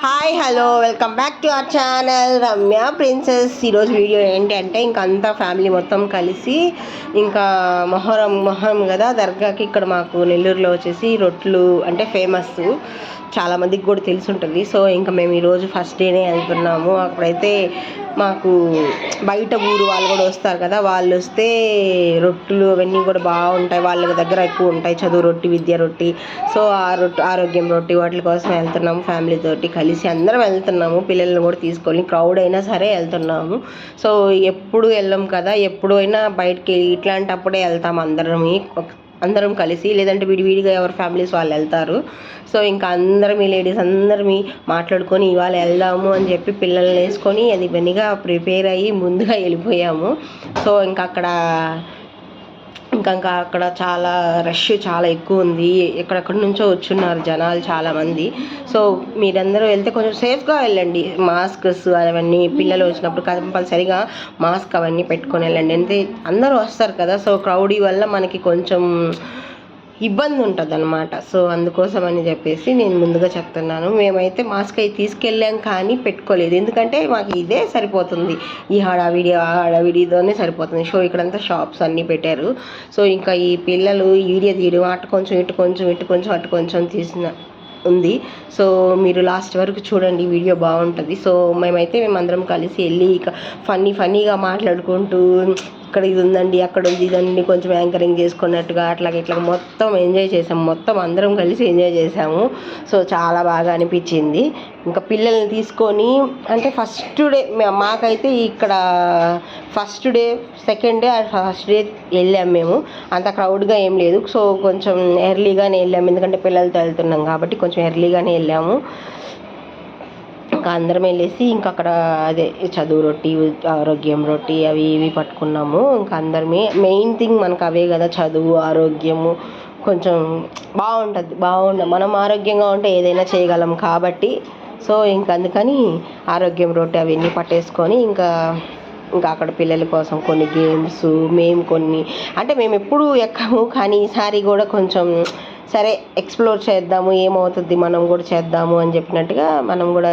Hi hello welcome back to our channel Ramya princess. ఈరోజు video ఏంటంటే ఇంకా అంతా ఫ్యామిలీ మొత్తం కలిసి ఇంకా మొహరం కదా దర్గాకి ఇక్కడ మాకు నెల్లూరులో వచ్చేసి రొట్లు అంటే ఫేమస్, చాలామందికి కూడా తెలిసి ఉంటుంది. సో ఇంకా మేము ఈరోజు ఫస్ట్ డేనే వెళ్తున్నాము. అప్పుడైతే మాకు బయట ఊరు వాళ్ళు కూడా వస్తారు కదా, వాళ్ళు వస్తే రొట్టెలు అవన్నీ కూడా బాగుంటాయి, వాళ్ళ దగ్గర ఎక్కువ ఉంటాయి, చదువు రొట్టి విద్య రొట్టి. సో ఆ ఆరోగ్యం రొట్టి వాటి కోసం వెళ్తున్నాము, ఫ్యామిలీ తోటి కలిసి అందరం వెళ్తున్నాము, పిల్లల్ని కూడా తీసుకొని క్రౌడ్ అయినా సరే వెళ్తున్నాము. సో ఎప్పుడు వెళ్ళాం కదా, ఎప్పుడు అయినా బయటికి ఇట్లాంటప్పుడే వెళ్తాము అందరం కలిసి, లేదంటే విడివిడిగా ఎవరి ఫ్యామిలీస్ వాళ్ళు వెళ్తారు. సో ఇంకా అందరం ఈ లేడీస్ అందరం మాట్లాడుకొని ఇవాళ వెళ్దాము అని చెప్పి పిల్లల్ని వేసుకొని అది ఇవన్నీగా ప్రిపేర్ అయ్యి ముందుగా వెళ్ళిపోయాము. సో ఇంకా అక్కడ చాలా రష్ చాలా ఎక్కువ ఉంది, ఎక్కడెక్కడి నుంచో వచ్చున్నారు జనాలు చాలామంది. సో మీరందరూ వెళ్తే కొంచెం సేఫ్గా వెళ్ళండి, మాస్క్స్ అవన్నీ పిల్లలు వచ్చినప్పుడు కంపల్సరీగా మాస్క్ అవన్నీ పెట్టుకొని వెళ్ళండి. అంటే అందరూ వస్తారు కదా, సో క్రౌడీ వల్ల మనకి కొంచెం ఇబ్బంది ఉంటుంది అనమాట. సో అందుకోసం అని చెప్పేసి నేను ముందుగా చెప్తున్నాను. మేమైతే మాస్క్ అయితే తీసుకెళ్ళాం కానీ పెట్టుకోలేదు, ఎందుకంటే మాకు ఇదే సరిపోతుంది, ఈ హడావిడితోనే సరిపోతుంది. సో ఇక్కడంతా షాప్స్ అన్నీ పెట్టారు. సో ఇంకా ఈ పిల్లలు వీడియో తీయడం అటు కొంచెం అటు కొంచెం తీసిన ఉంది. సో మీరు లాస్ట్ వరకు చూడండి, వీడియో బాగుంటుంది. సో మేమందరం కలిసి వెళ్ళి ఇక ఫన్నీగా మాట్లాడుకుంటూ ఇక్కడ ఇది ఉందండి అక్కడ ఉంది ఇదండి కొంచెం యాంకరింగ్ చేసుకున్నట్టుగా అట్లాగే ఇట్లా మొత్తం ఎంజాయ్ చేసాము, మొత్తం అందరం కలిసి ఎంజాయ్ చేసాము. సో చాలా బాగా అనిపించింది. ఇంకా పిల్లల్ని తీసుకొని అంటే ఫస్ట్ డే మాకైతే ఇక్కడ first day second day first day వెళ్ళాము మేము, అంత క్రౌడ్గా ఏం లేదు. సో కొంచెం ఎర్లీగానే వెళ్ళాము, ఎందుకంటే పిల్లలతో వెళ్తున్నాం కాబట్టి కొంచెం ఎర్లీగానే వెళ్ళాము. ఇంకా అందరం వెళ్ళేసి ఇంకా అక్కడ అదే చదువు రొట్టి ఆరోగ్యం రొట్టి అవి ఇవి పట్టుకున్నాము. ఇంకా అందరమే మెయిన్ థింగ్ మనకు అవే కదా, చదువు ఆరోగ్యము కొంచెం మనం ఆరోగ్యంగా ఉంటే ఏదైనా చేయగలం కాబట్టి. సో ఇంకా అందుకని ఆరోగ్యం రొట్టి అవన్నీ పట్టేసుకొని ఇంకా అక్కడ పిల్లల కోసం కొన్ని గేమ్స్ మేము ఎప్పుడూ ఎక్కము కానీ ఈసారి కూడా కొంచెం సరే ఎక్స్ప్లోర్ చేద్దాము, ఏమవుతుంది మనం కూడా చేద్దాము అని చెప్పినట్టుగా మేము కూడా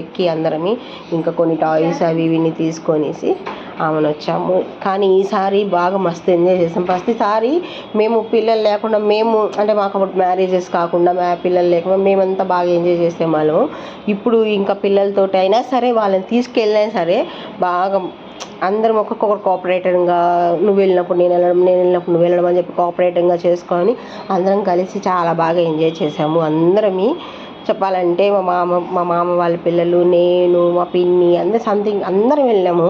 ఎక్కి అందరమి ఇంకా కొన్ని టాయ్స్ అవి ఇవి తీసుకొనేసి ఆమెను వచ్చాము. కానీ ఈసారి బాగా మస్తు ఎంజాయ్ చేసాం. ప్రతిసారి మేము పిల్లలు లేకుండా అంటే మాకు అప్పుడు మ్యారేజెస్ కాకుండా పిల్లలు లేకుండా మేమంతా బాగా ఎంజాయ్ చేసేవాళ్ళము. ఇప్పుడు ఇంకా పిల్లలతోటి అయినా సరే వాళ్ళని తీసుకెళ్ళినా సరే బాగా అందరం ఒక్కొక్కరు కోఆపరేటివ్గా నువ్వు వెళ్ళినప్పుడు నేను వెళ్ళినప్పుడు నువ్వు వెళ్ళడం అని చెప్పి కోఆపరేటివ్గా చేసుకొని అందరం కలిసి చాలా బాగా ఎంజాయ్ చేసాము. అందరమీ చెప్పాలంటే మా మామ వాళ్ళ పిల్లలు, నేను, మా పిన్ని అందరం వెళ్ళాము.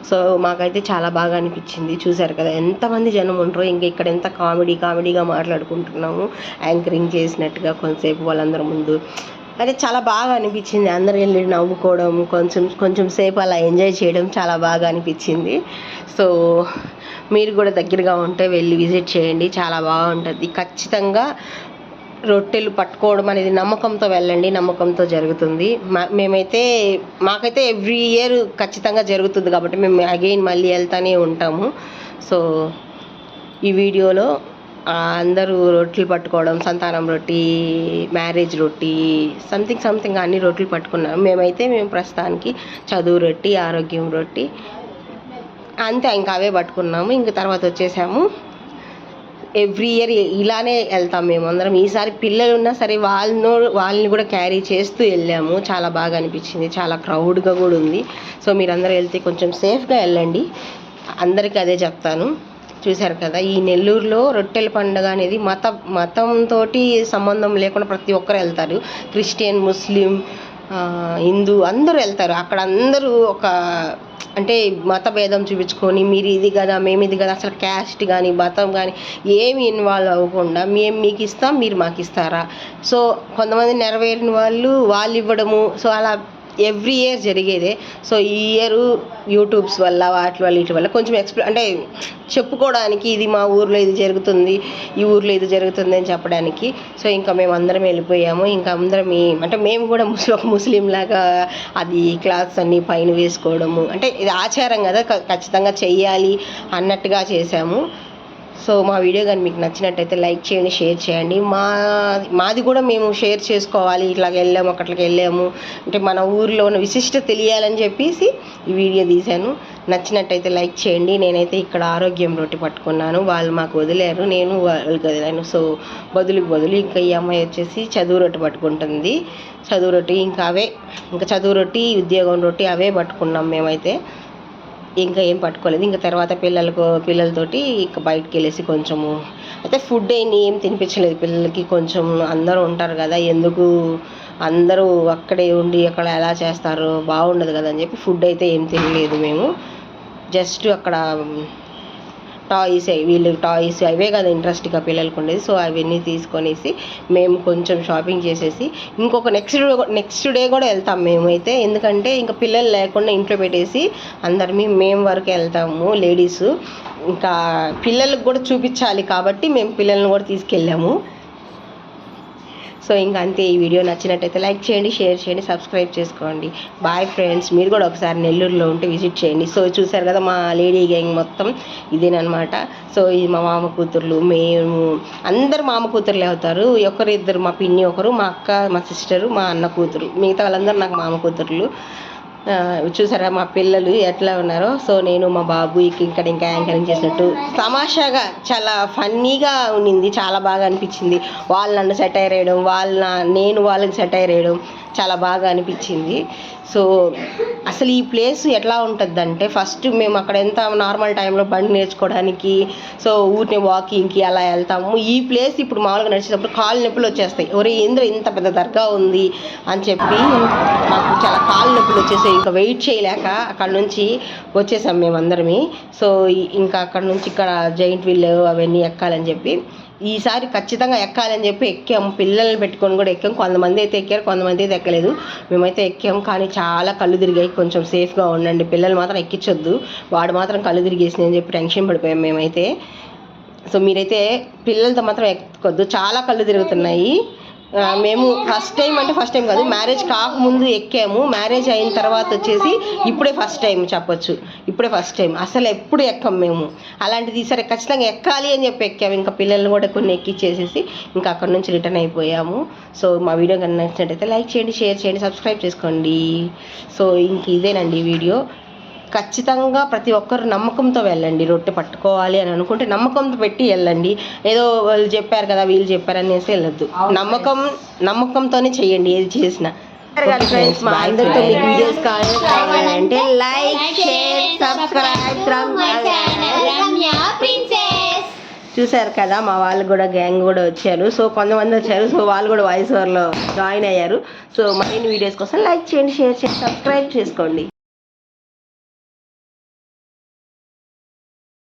సో మాకైతే చాలా బాగా అనిపించింది. చూసారు కదా ఎంతమంది జనం ఉంటారో, ఇంకా ఇక్కడ ఎంత కామెడీగా మాట్లాడుకుంటున్నాము, యాంకరింగ్ చేసినట్టుగా కొంతసేపు వాళ్ళందరి ముందు. అయితే చాలా బాగా అనిపించింది, అందరూ వెళ్ళి నవ్వుకోవడం కొంచెం సేపు అలా ఎంజాయ్ చేయడం చాలా బాగా అనిపించింది. సో మీరు కూడా దగ్గరగా ఉంటే వెళ్ళి విజిట్ చేయండి, చాలా బాగుంటుంది. ఖచ్చితంగా రొట్టెలు పట్టుకోవడం అనేది నమ్మకంతో వెళ్ళండి, నమ్మకంతో జరుగుతుంది. మాకైతే ఎవ్రీ ఇయర్ ఖచ్చితంగా జరుగుతుంది కాబట్టి మేము అగైన్ మళ్ళీ వెళ్తూనే ఉంటాము. సో ఈ వీడియోలో అందరూ రొట్టెలు పట్టుకోవడం, సంతానం రొట్టి, మ్యారేజ్ రొట్టి, సంథింగ్ అన్ని రొట్టెలు పట్టుకున్నాము. మేము ప్రస్తుతానికి చదువు రొట్టి ఆరోగ్యం రొట్టి అంతే ఇంకా అవే పట్టుకున్నాము. ఇంక తర్వాత వచ్చేసాము. ఎవ్రీ ఇయర్ ఇలానే వెళ్తాం మేము అందరం. ఈసారి పిల్లలు ఉన్నా సరే వాళ్ళని కూడా క్యారీ చేస్తూ వెళ్ళాము. చాలా బాగా అనిపించింది, చాలా క్రౌడ్గా కూడా ఉంది. సో మీరందరూ వెళ్తే కొంచెం సేఫ్గా వెళ్ళండి, అందరికీ అదే చెప్తాను. చూశారు కదా, ఈ నెల్లూరులో రొట్టెల పండుగ అనేది మతంతో సంబంధం లేకుండా ప్రతి ఒక్కరు వెళ్తారు. క్రిస్టియన్, ముస్లిం, హిందూ అందరూ వెళ్తారు. అక్కడ అందరూ అంటే మత భేదం చూపించుకొని మీరు ఇది కదా మేము ఇది కదా, అసలు క్యాస్ట్ కానీ మతం కానీ ఏమి ఇన్వాల్వ్ అవ్వకుండా మేము మీకు ఇస్తాం మీరు మాకు ఇస్తారా. సో కొంతమంది నెరవేరిన వాళ్ళు ఇవ్వడము, సో అలా ఎవ్రీ ఇయర్ జరిగేదే. సో ఈ ఇయర్ యూట్యూబ్స్ వల్ల వీటి వల్ల కొంచెం అంటే చెప్పుకోవడానికి ఇది మా ఊర్లో ఇది జరుగుతుంది, ఈ ఊర్లో ఇది జరుగుతుంది అని చెప్పడానికి. సో ఇంకా మేము అందరం వెళ్ళిపోయాము. ఇంకా అందరం అంటే మేము కూడా ముస్లిం లాగా అది క్లాత్స్ అన్నీ పైన వేసుకోవడము, అంటే ఇది ఆచారం కదా ఖచ్చితంగా చెయ్యాలి అన్నట్టుగా చేసాము. సో మా వీడియో కానీ మీకు నచ్చినట్టయితే లైక్ చేయండి, షేర్ చేయండి. మాది కూడా మేము షేర్ చేసుకోవాలి, ఇట్లాగ వెళ్ళాము అక్కడికి వెళ్ళాము అంటే మన ఊరిలో ఉన్న విశిష్టత తెలియాలని చెప్పేసి ఈ వీడియో తీశాను. నచ్చినట్టయితే లైక్ చేయండి. నేనైతే ఇక్కడ ఆరోగ్యం రొట్టె పట్టుకున్నాను, వాళ్ళు మాకు వదిలేరు, నేను వాళ్ళకి వదిలాను. సో బదులు ఇంకా ఈ అమ్మాయి వచ్చేసి చదువు రొట్టె పట్టుకుంటుంది. చదువు రొట్టె ఇంకా చదువు రొట్టె, ఉద్యోగం రొట్టె అవే పట్టుకున్నాం మేమైతే. ఇంకా ఏం పట్టుకోలేదు. ఇంకా తర్వాత పిల్లలతోటి ఇంకా బయటకు వెళ్ళేసి కొంచెము అయితే ఫుడ్ ఏం తినిపించలేదు పిల్లలకి. కొంచెం అందరూ ఉంటారు కదా, ఎందుకు అందరూ అక్కడే ఉండి అక్కడ ఎలా చేస్తారు, బాగుండదు కదా అని చెప్పి ఫుడ్ అయితే ఏం తినలేదు మేము. జస్ట్ అక్కడ టాయ్స్ అవే కదా ఇంట్రెస్ట్గా పిల్లలకు ఉండేది. సో అవన్నీ తీసుకొనేసి మేము కొంచెం షాపింగ్ చేసేసి ఇంకొక నెక్స్ట్ డే కూడా వెళ్తాం మేమైతే. ఎందుకంటే ఇంకా పిల్లలు లేకుండా ఇంట్లో పెట్టేసి మేము వరకు వెళ్తాము లేడీస్. ఇంకా పిల్లలకు కూడా చూపించాలి కాబట్టి మేము పిల్లల్ని కూడా తీసుకెళ్ళాము. సో ఇంకా అంతే. ఈ వీడియో నచ్చినట్టయితే లైక్ చేయండి, షేర్ చేయండి, సబ్స్క్రైబ్ చేసుకోండి. Bye friends. మీరు కూడా ఒకసారి నెల్లూరులో ఉంటే విజిట్ చేయండి. సో చూసారు కదా మా లేడీ గ్యాంగ్ మొత్తం ఇదేనమాట. సో ఇది మా మామ కూతుర్లు, మేము అందరు మామ కూతుర్లే అవుతారు. ఇద్దరు మా పిన్ని, ఒకరు మా అక్క, మా సిస్టరు, మా అన్న కూతురు, మిగతా వాళ్ళందరూ నాకు మామ కూతుర్లు. చూసారా మా పిల్లలు ఎట్లా ఉన్నారో. సో నేను మా బాబు ఇంకా యాంకరింగ్ చేసినట్టు తమాషాగా చాలా ఫన్నీగా ఉండింది, చాలా బాగా అనిపించింది. వాళ్ళు నన్ను సెటైర్ వేయడం, నేను వాళ్ళకి సెటైర్ వేయడం చాలా బాగా అనిపించింది. సో అసలు ఈ ప్లేస్ ఎట్లా ఉంటుందంటే ఫస్ట్ మేము అక్కడ ఎంత నార్మల్ టైంలో బండి నేర్చుకోవడానికి సో ఊరిని వాకింగ్కి అలా వెళ్తాము. ఈ ప్లేస్ ఇప్పుడు మామూలుగా నడిచేటప్పుడు కాళ్ళు నొప్పులు వచ్చేస్తాయి. ఇంత పెద్ద దర్గా ఉంది అని చెప్పి మాకు చాలా కాళ్ళు నొప్పులు వచ్చేసాయి. ఇంకా వెయిట్ చేయలేక అక్కడ నుంచి వచ్చేసాం మేమందరమే. సో ఇంకా అక్కడ నుంచి ఇక్కడ జైంట్ వీల్ అవన్నీ ఎక్కాలని చెప్పి ఈసారి ఖచ్చితంగా ఎక్కాలని చెప్పి ఎక్కాము. పిల్లల్ని పెట్టుకొని కూడా ఎక్కాము. కొంతమంది అయితే ఎక్కారు, కొంతమంది అయితే ఎక్కలేదు. మేమైతే ఎక్కాము, కానీ చాలా కళ్ళు తిరిగాయి. కొంచెం సేఫ్గా ఉండండి, పిల్లలు మాత్రం ఎక్కించొద్దు. వాడు మాత్రం కళ్ళు తిరిగేసింది అని చెప్పి టెన్షన్ పడిపోయాం మేమైతే. సో మీరైతే పిల్లలతో మాత్రం ఎక్కొద్దు, చాలా కళ్ళు తిరుగుతున్నాయి. మేము ఫస్ట్ టైం కాదు, మ్యారేజ్ కాకముందు ఎక్కాము. మ్యారేజ్ అయిన తర్వాత వచ్చేసి ఇప్పుడే ఫస్ట్ టైం అసలు ఎప్పుడు ఎక్కాము మేము. అలాంటిది సరే ఖచ్చితంగా ఎక్కాలి అని చెప్పి ఎక్కాము. ఇంకా పిల్లల్ని కూడా కొన్ని ఎక్కిచ్చేసేసి ఇంకా అక్కడ నుంచి రిటర్న్ అయిపోయాము. సో మా వీడియో కనుక నచ్చినట్టయితే లైక్ చేయండి, షేర్ చేయండి, సబ్స్క్రైబ్ చేసుకోండి. సో ఇంక ఇదేనండి వీడియో. ఖచ్చితంగా ప్రతి ఒక్కరు నమ్మకంతో వెళ్ళండి. రొట్టె పట్టుకోవాలి అని అనుకుంటే నమ్మకంతో పెట్టి వెళ్ళండి. ఏదో వాళ్ళు చెప్పారు కదా, వీళ్ళు చెప్పారు అనేసి వెళ్ళొద్దు. నమ్మకంతోనే చెయ్యండి ఏది చేసినా. ఫ్రెండ్స్ మా అందరితో మీకు వీడియోస్ కావాలంటే లైక్, షేర్, సబ్స్క్రైబ్. చూసారు కదా మా వాళ్ళు కూడా గ్యాంగ్ కూడా వచ్చారు. సో కొంతమంది వచ్చారు, సో వాళ్ళు కూడా వాయిస్ ఓవర్లో జాయిన్ అయ్యారు. సో మరిన్ని వీడియోస్ కోసం లైక్ చేయండి, షేర్ చేయండి, సబ్స్క్రైబ్ చేసుకోండి.